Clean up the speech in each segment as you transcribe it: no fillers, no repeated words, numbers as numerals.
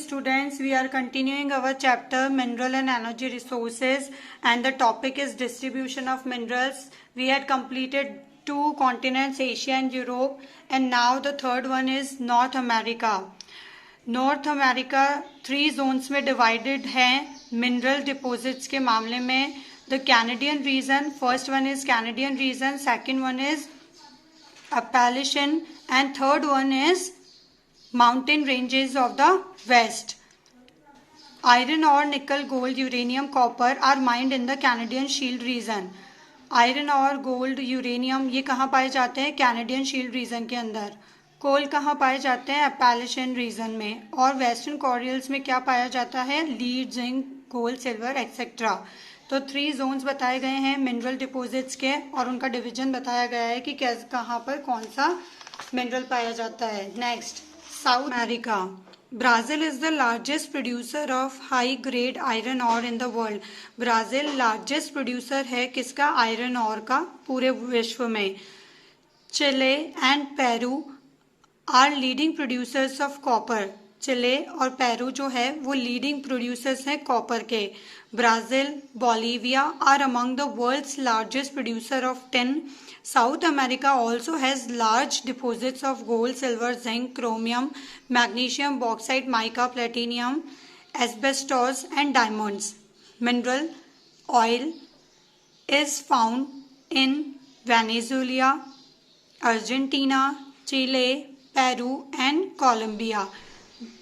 students, we are continuing our chapter Mineral and Energy Resources, and the topic is distribution of minerals. We had completed two continents, Asia and Europe, and now the third one is North America. North America 3 zones में divided है mineral deposits के मामले में. The Canadian region, first one is Canadian region, second one is Appalachian, and third one is mountain ranges of the west. Iron ore, nickel, gold, uranium, copper are mined in the Canadian Shield region. Iron और gold, uranium ये कहाँ पाए जाते हैं? Canadian shield reason के अंदर. कोल कहाँ पाए जाते हैं? अपैलेशियन रीजन में. और वेस्टर्न कॉरियल्स में क्या पाया जाता है? Lead, zinc, gold, silver etcetera. तो 3 जोन्स बताए गए हैं मिनरल डिपॉजिट्स के, और उनका डिवीजन बताया गया है कि कैसे कहाँ पर कौन सा मिनरल पाया जाता है. Next, South America. Brazil is the largest producer of high grade iron ore in the world. Brazil largest producer है किसका? आयरन ऑर का पूरे विश्व में. Chile and Peru are leading producers of copper. Chile और पेरू जो है वो लीडिंग प्रोड्यूसर्स हैं कॉपर के. Brazil, Bolivia are among the world's largest producer of tin. South America also has large deposits of gold, silver, zinc, chromium, magnesium, bauxite, mica, platinum, asbestos, and diamonds. Mineral oil is found in Venezuela, Argentina, Chile, Peru, and Colombia.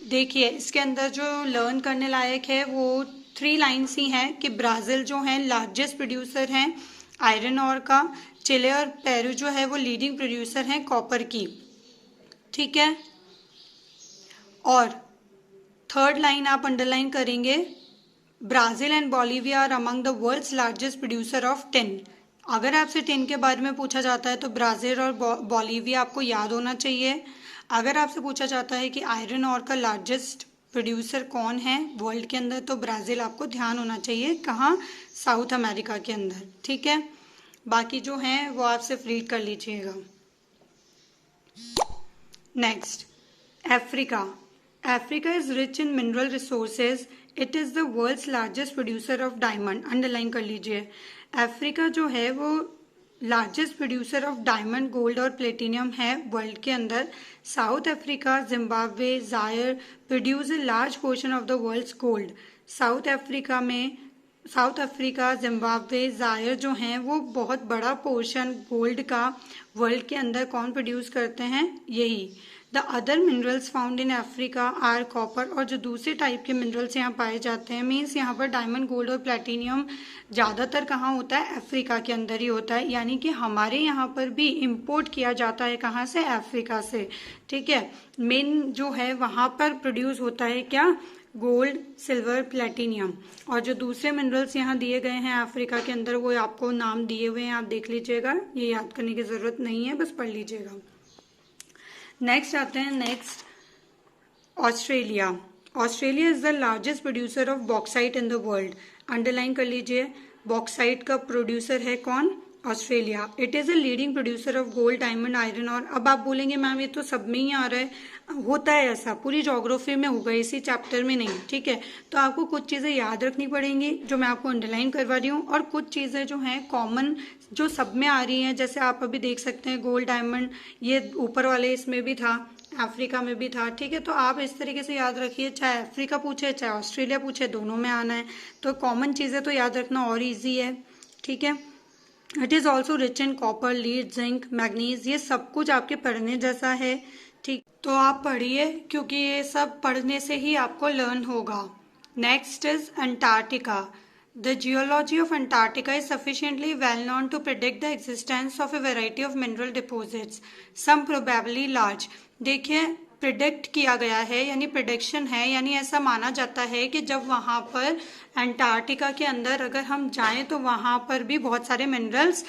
देखिए इसके अंदर जो learn करने लायक है वो 3 lines ही हैं कि Brazil जो है लार्जेस्ट प्रोड्यूसर हैं आयरन ऑर का. चिले और पेरू जो है वो लीडिंग प्रोड्यूसर हैं कॉपर की. ठीक है. और थर्ड लाइन आप अंडरलाइन करेंगे, Brazil and Bolivia are among the world's largest producer of tin. अगर आपसे टिन के बारे में पूछा जाता है तो ब्राजील और बोलिविया आपको याद होना चाहिए. अगर आपसे पूछा जाता है कि आयरन ऑर का लार्जेस्ट प्रोड्यूसर कौन है वर्ल्ड के अंदर, तो ब्राजील आपको ध्यान होना चाहिए. कहाँ? साउथ अमेरिका के अंदर. ठीक है. बाकी जो हैं वो आप सिर्फ रीड कर लीजिएगा. Next, Africa. Africa is rich in mineral resources. It is the world's largest producer of diamond. Underline कर लीजिए. अफ्रीका जो है वो largest producer of diamond, gold और प्लेटिनियम है वर्ल्ड के अंदर. South Africa, Zimbabwe, Zaire produce a large portion of the world's gold. South Africa, Zimbabwe, Zaire जो हैं वो बहुत बड़ा पोर्शन गोल्ड का वर्ल्ड के अंदर कौन प्रोड्यूस करते हैं? यही. The other minerals found in Africa are copper. और जो दूसरे टाइप के मिनरल्स यहाँ पाए जाते हैं, मीन्स यहाँ पर डायमंड, गोल्ड और प्लेटिनियम ज़्यादातर कहाँ होता है? अफ्रीका के अंदर ही होता है. यानी कि हमारे यहाँ पर भी इम्पोर्ट किया जाता है. कहाँ से? अफ्रीका से. ठीक है. मेन जो है वहाँ पर प्रोड्यूस होता है क्या? Gold, silver, platinum. और जो दूसरे मिनरल्स यहाँ दिए गए हैं अफ्रीका के अंदर वो आपको नाम दिए हुए हैं, आप देख लीजिएगा. ये याद करने की ज़रूरत नहीं है, बस पढ़ लीजिएगा. नेक्स्ट आते हैं. Next, Australia. Australia is the largest producer of bauxite in the world. Underline कर लीजिए. बॉक्साइट का प्रोड्यूसर है कौन? Australia. It is a leading producer of gold, diamond, iron और. अब आप बोलेंगे मैम ये तो सब में ही आ रहा है. होता है ऐसा, पूरी ज्योग्राफी में होगा, इसी चैप्टर में नहीं. ठीक है. तो आपको कुछ चीज़ें याद रखनी पड़ेंगी जो मैं आपको अंडरलाइन करवा रही हूँ, और कुछ चीज़ें जो हैं कॉमन जो सब में आ रही हैं. जैसे आप अभी देख सकते हैं गोल्ड, डायमंड, ये ऊपर वाले इसमें भी था, अफ्रीका में भी था. ठीक है. तो आप इस तरीके से याद रखिए, चाहे अफ्रीका पूछे चाहे ऑस्ट्रेलिया पूछे, दोनों में आना है. तो कॉमन चीज़ें तो याद रखना और ईजी है. ठीक है. It is also rich in copper, lead, zinc, manganese. ये सब कुछ आपके पढ़ने जैसा है. ठीक. तो आप पढ़िए क्योंकि ये सब पढ़ने से ही आपको लर्न होगा. Next is Antarctica. The geology of Antarctica is sufficiently well known to predict the existence of a variety of mineral deposits, some probably large. देखिए प्रिडिक्ट किया गया है, यानी प्रिडिक्शन है, यानी ऐसा माना जाता है कि जब वहाँ पर अंटार्कटिका के अंदर अगर हम जाएं तो वहाँ पर भी बहुत सारे मिनरल्स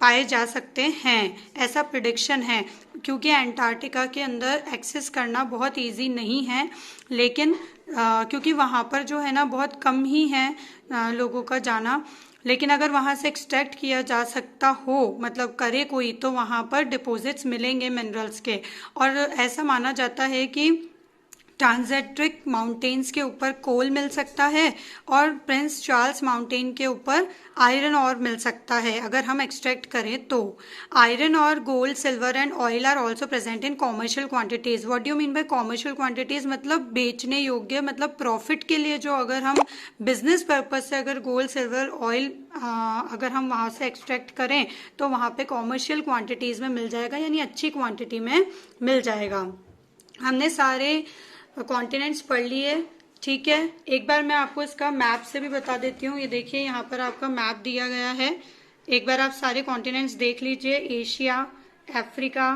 पाए जा सकते हैं. ऐसा प्रिडिक्शन है. क्योंकि अंटार्कटिका के अंदर एक्सेस करना बहुत इजी नहीं है, लेकिन क्योंकि वहाँ पर जो है ना बहुत कम ही है लोगों का जाना. लेकिन अगर वहाँ से एक्सट्रैक्ट किया जा सकता हो, मतलब करे कोई, तो वहाँ पर डिपॉजिट्स मिलेंगे मिनरल्स के. और ऐसा माना जाता है कि ट्रांजेट्रिक माउंटेन्स के ऊपर कोल मिल सकता है और प्रिंस चार्ल्स माउंटेन के ऊपर आयरन और मिल सकता है अगर हम एक्सट्रैक्ट करें तो। आयरन और gold silver and oil are also present in commercial quantities. What do mean by commercial quantities? मतलब बेचने योग्य, मतलब प्रॉफिट के लिए जो अगर हम बिजनेस पर्पज से अगर गोल्ड सिल्वर ऑयल अगर हम वहाँ से एक्सट्रैक्ट करें तो वहाँ पे कॉमर्शियल क्वांटिटीज में मिल जाएगा, यानी अच्छी क्वांटिटी में मिल जाएगा। हमने सारे कॉन्टिनेंट्स पढ़ लिए, ठीक है। एक बार मैं आपको इसका मैप से भी बता देती हूँ। ये देखिए यहाँ पर आपका मैप दिया गया है। एक बार आप सारे कॉन्टिनेंट्स देख लीजिए। Asia, Africa,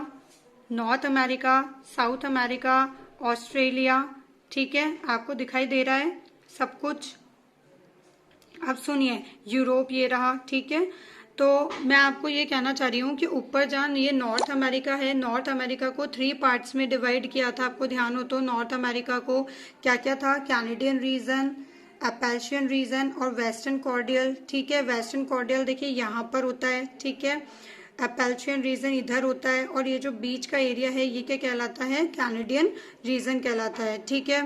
north America, south America, Australia, ठीक है, आपको दिखाई दे रहा है सब कुछ। अब सुनिए, यूरोप ये रहा, ठीक है। तो मैं आपको ये कहना चाह रही हूँ कि ऊपर जहाँ ये नॉर्थ अमेरिका है, नॉर्थ अमेरिका को 3 पार्ट्स में डिवाइड किया था, आपको ध्यान हो तो। नॉर्थ अमेरिका को क्या क्या था? कैनेडियन रीजन, अपैशियन रीजन और वेस्टर्न कॉर्डियल, ठीक है। वेस्टर्न कॉर्डियल देखिए यहाँ पर होता है, ठीक है। अपैशियन रीजन इधर होता है और ये जो बीच का एरिया है ये क्या कहलाता है? कैनेडियन रीजन कहलाता है, ठीक है।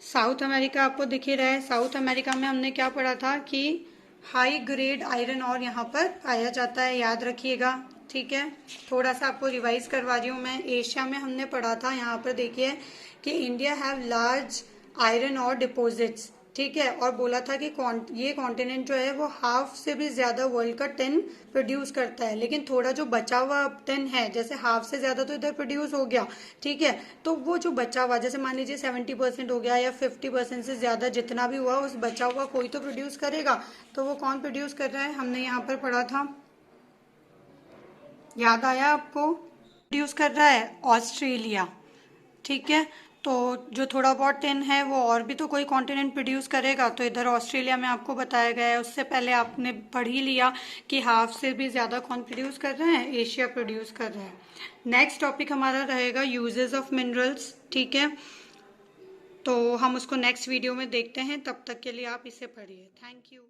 साउथ अमेरिका आपको दिख ही रहा है। साउथ अमेरिका में हमने क्या पढ़ा था कि हाई ग्रेड आयरन और यहाँ पर पाया जाता है, याद रखिएगा, ठीक है। थोड़ा सा आपको रिवाइज करवा रही हूँ मैं। एशिया में हमने पढ़ा था, यहाँ पर देखिए कि इंडिया हैव लार्ज आयरन और डिपॉजिट्स, ठीक है। और बोला था कि ये कॉन्टिनेंट जो है वो हाफ से भी ज्यादा वर्ल्ड का टिन प्रोड्यूस करता है, लेकिन थोड़ा जो बचा हुआ टिन है, जैसे हाफ से ज्यादा तो इधर प्रोड्यूस हो गया, ठीक है। तो वो जो बचा हुआ, जैसे मान लीजिए 70% हो गया या 50% से ज्यादा जितना भी हुआ, उस बचा हुआ कोई तो प्रोड्यूस करेगा। तो वो कौन प्रोड्यूस कर रहा है? हमने यहाँ पर पढ़ा था, याद आया आपको? प्रोड्यूस कर रहा है ऑस्ट्रेलिया, ठीक है। तो जो थोड़ा बहुत टिन है वो और भी तो कोई कॉन्टिनेंट प्रोड्यूस करेगा, तो इधर ऑस्ट्रेलिया में आपको बताया गया है। उससे पहले आपने पढ़ ही लिया कि हाफ से भी ज्यादा कौन प्रोड्यूस कर रहे हैं? एशिया प्रोड्यूस कर रहा है। नेक्स्ट टॉपिक हमारा रहेगा यूजेस ऑफ मिनरल्स, ठीक है। तो हम उसको नेक्स्ट वीडियो में देखते हैं, तब तक के लिए आप इसे पढ़िए। Thank you.